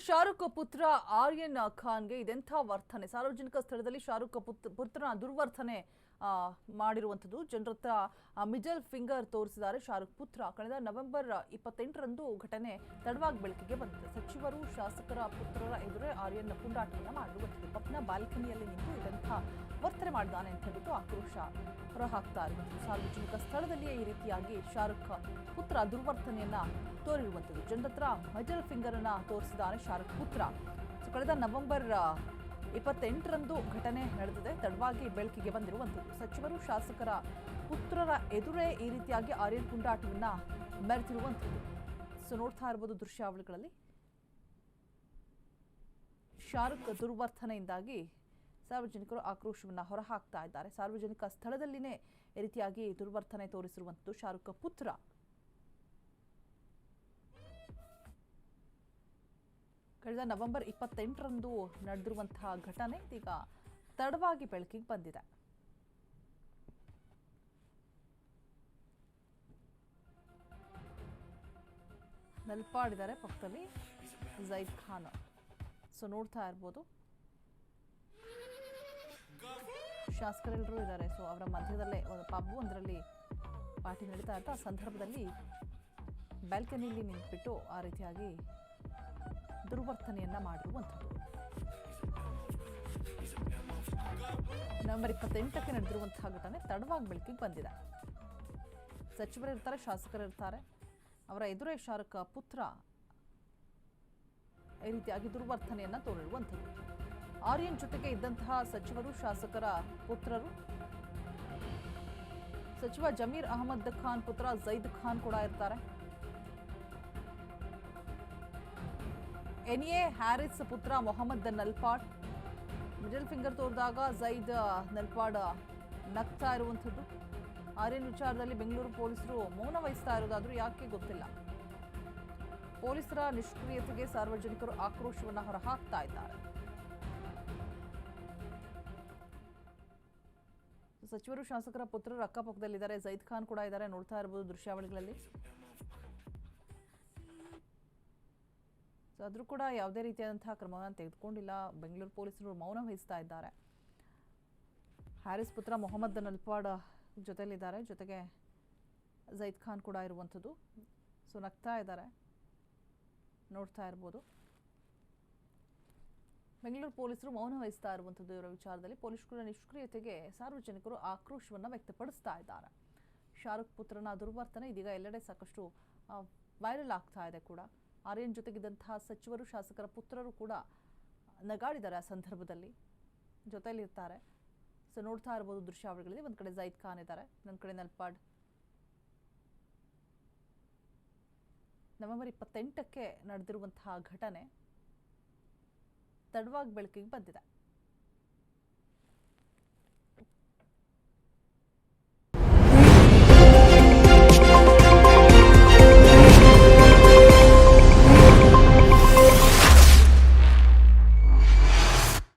ಶಾರುಖ್ ಪುತ್ರ ಆರ್ಯನ್ ಖಾನ್ಗೆ ಇದೆಂಥ ವರ್ತನೆ. ಸಾರ್ವಜನಿಕ ಸ್ಥಳದಲ್ಲಿ ಶಾರುಖ್ ಪುತ್ರನ ದುರ್ವರ್ತನೆ ಮಾಡಿರುವಂಥದ್ದು. ಜನರ ಹತ್ರ ಮಿಡಲ್ ಫಿಂಗರ್ ತೋರಿಸಿದ್ದಾರೆ ಶಾರುಖ್ ಪುತ್ರ. ಕಳೆದ ನವೆಂಬರ್ 28ರಂದು ಘಟನೆ ತಡವಾಗಿ ಬೆಳಕಿಗೆ ಬಂದಿದೆ. ಸಚಿವರು ಶಾಸಕರ ಪುತ್ರರ ಎದುರೇ ಆರ್ಯನ್ ಪುಂಡಾಟವನ್ನು ಮಾಡಿರುವಂಥದ್ದು. ಪತ್ನ ಬಾಲ್ಕನಿಯಲ್ಲಿ ನಿಂತು ಇದೆಂಥ ವರ್ತನೆ ಮಾಡಿದ್ದಾನೆ ಅಂತ ಹೇಳ್ಬಿಟ್ಟು ಆಕ್ರೋಶ ಹೊರಹಾಕ್ತಾ ಇರುವಂಥದ್ದು. ಸಾರ್ವಜನಿಕ ಸ್ಥಳದಲ್ಲಿಯೇ ಈ ರೀತಿಯಾಗಿ ಶಾರುಖ್ ಪುತ್ರ ದುರ್ವರ್ತನೆಯನ್ನ ತೋರಿರುವಂಥದ್ದು. ಜನರ ಹತ್ರ ಮಿಡಲ್ ಫಿಂಗರ್ ಅನ್ನ ತೋರಿಸಿದ್ದಾನೆ ಶಾರುಖ್ ಪುತ್ರ. ಕಳೆದ ನವೆಂಬರ್ 28ರಂದು ಘಟನೆ ನಡೆದಿದೆ. ತಡವಾಗಿ ಬೆಳಕಿಗೆ ಬಂದಿರುವಂಥದ್ದು. ಸಚಿವರು ಶಾಸಕರ ಪುತ್ರರ ಎದುರೇ ಈ ರೀತಿಯಾಗಿ ಆರ್ಯನ್ ಪುಂಡಾಟವನ್ನ ಮೆರೆದಿರುವಂಥದ್ದು. ನೋಡ್ತಾ ಇರಬಹುದು ದೃಶ್ಯಾವಳಿಗಳಲ್ಲಿ. ಶಾರುಖ್ ದುರ್ವರ್ತನೆಯಿಂದಾಗಿ ಸಾರ್ವಜನಿಕರು ಆಕ್ರೋಶವನ್ನ ಹೊರಹಾಕ್ತಾ ಇದ್ದಾರೆ. ಸಾರ್ವಜನಿಕ ಸ್ಥಳದಲ್ಲಿನೇ ಈ ರೀತಿಯಾಗಿ ದುರ್ವರ್ತನೆ ತೋರಿಸಿರುವಂಥದ್ದು ಶಾರುಖ್ ಪುತ್ರ. ಕಳೆದ ನವೆಂಬರ್ 28ರಂದು ನಡೆದಿರುವಂತಹ ಘಟನೆ ಇದೀಗ ತಡವಾಗಿ ಬೆಳಕಿಗೆ ಬಂದಿದೆ. ನೆಲ್ಪಾಡಿದ್ದಾರೆ ಪಕ್ಕದಲ್ಲಿ ಜೈದ್ ಖಾನ್. ನೋಡ್ತಾ ಇರ್ಬೋದು ಶಾಸಕರೆಲ್ಲರೂ ಇದ್ದಾರೆ. ಅವರ ಮಧ್ಯದಲ್ಲೇ ಒಂದು ಪಬ್ ಒಂದರಲ್ಲಿ ಪಾರ್ಟಿ ನಡೀತಾ ಇತ್ತು. ಆ ಸಂದರ್ಭದಲ್ಲಿ ಬ್ಯಾಲ್ಕನಿಯಲ್ಲಿ ನಿಂತುಬಿಟ್ಟು ಆ ರೀತಿಯಾಗಿ ದುರ್ವರ್ತನೆಯನ್ನ ಮಾಡಿರುವಂಥದ್ದು. ನವೆಂಬರ್ 28ಕ್ಕೆ ನಡೆದಿರುವಂತಹ ಘಟನೆ ತಡವಾಗಿ ಬೆಳಕಿಗೆ ಬಂದಿದೆ. ಸಚಿವರಿರ್ತಾರೆ, ಶಾಸಕರಿರ್ತಾರೆ. ಅವರ ಎದುರೇ ಶಾರುಖ್ ಪುತ್ರ ಈ ರೀತಿಯಾಗಿ ದುರ್ವರ್ತನೆಯನ್ನ ತೋರಿರುವಂಥದ್ದು. ಆರ್ಯನ್ ಜೊತೆಗೆ ಇದ್ದಂತಹ ಸಚಿವರು, ಶಾಸಕರ ಪುತ್ರರು, ಸಚಿವ ಜಮೀರ್ ಅಹಮದ್ ಖಾನ್ ಪುತ್ರ ಜೈದ್ ಖಾನ್ ಕೂಡ ಇರ್ತಾರೆ. ಎನ್ಎ ಹ್ಯಾರಿಸ್ ಪುತ್ರ ಮೊಹಮ್ಮದ್ ನಲ್ಪಾಡ್. ಮಿಡಲ್ ಫಿಂಗರ್ ತೋರಿದಾಗ ಜೈದ್ ನಲ್ಪಾಡ್ ನಗ್ತಾ ಇರುವಂಥದ್ದು. ಆರ್ಯನ್ ವಿಚಾರದಲ್ಲಿ ಬೆಂಗಳೂರು ಪೊಲೀಸರು ಮೌನ ವಹಿಸ್ತಾ ಇರೋದಾದ್ರೂ ಯಾಕೆ ಗೊತ್ತಿಲ್ಲ. ಪೊಲೀಸರ ನಿಷ್ಕ್ರಿಯತೆಗೆ ಸಾರ್ವಜನಿಕರು ಆಕ್ರೋಶವನ್ನು ಹೊರಹಾಕ್ತಾ ಇದ್ದಾರೆ. ಸಚಿವರು, ಶಾಸಕರ ಪುತ್ರರು ಅಕ್ಕಪಕ್ಕದಲ್ಲಿದ್ದಾರೆ. ಜೈದ್ ಖಾನ್ ಕೂಡ ಇದ್ದಾರೆ. ನೋಡ್ತಾ ಇರಬಹುದು ದೃಶ್ಯಾವಳಿಗಳಲ್ಲಿ. ಆದರೂ ಕೂಡ ಯಾವುದೇ ರೀತಿಯಾದಂತಹ ಕ್ರಮವನ್ನು ತೆಗೆದುಕೊಂಡಿಲ್ಲ. ಬೆಂಗಳೂರು ಪೊಲೀಸರು ಮೌನ ವಹಿಸ್ತಾ ಇದ್ದಾರೆ. ಹ್ಯಾರಿಸ್ ಪುತ್ರ ಮೊಹಮ್ಮದ್ ನಲ್ಪಾಡ್ ಜೊತೆಯಲ್ಲಿದ್ದಾರೆ. ಜೊತೆಗೆ ಜೈದ್ ಖಾನ್ ಕೂಡ ಇರುವಂಥದ್ದು. ನಗ್ತಾ ಇದ್ದಾರೆ, ನೋಡ್ತಾ ಇರ್ಬೋದು. ಬೆಂಗಳೂರು ಪೊಲೀಸರು ಮೌನ ವಹಿಸ್ತಾ ಇರುವಂಥದ್ದು ಇವರ ವಿಚಾರದಲ್ಲಿ. ಪೊಲೀಸರ ನಿಷ್ಕ್ರಿಯತೆಗೆ ಸಾರ್ವಜನಿಕರು ಆಕ್ರೋಶವನ್ನು ವ್ಯಕ್ತಪಡಿಸ್ತಾ ಇದ್ದಾರೆ. ಶಾರುಖ್ ಪುತ್ರನ ದುರ್ವರ್ತನೆ ಇದೀಗ ಎಲ್ಲೆಡೆ ಸಾಕಷ್ಟು ವೈರಲ್ ಆಗ್ತಾ ಇದೆ ಕೂಡ. ಆರ್ಯನ್ ಜೊತೆಗಿದ್ದಂತಹ ಸಚಿವರು, ಶಾಸಕರ ಪುತ್ರರು ಕೂಡ ನಗಾಡಿದ್ದಾರೆ. ಆ ಸಂದರ್ಭದಲ್ಲಿ ಜೊತೆಯಲ್ಲಿರ್ತಾರೆ. ನೋಡ್ತಾ ಇರ್ಬೋದು ದೃಶ್ಯಾವಳಿಗಳಲ್ಲಿ. ಒಂದು ಕಡೆ ಜೈದ್ ಖಾನ್ ಇದ್ದಾರೆ, ಇನ್ನೊಂದು ಕಡೆ ನಲ್ಪಾಡ್. ನವೆಂಬರ್ 28ಕ್ಕೆ ನಡೆದಿರುವಂತಹ ಘಟನೆ ತಡವಾಗಿ ಬೆಳಕಿಗೆ ಬಂದಿದೆ.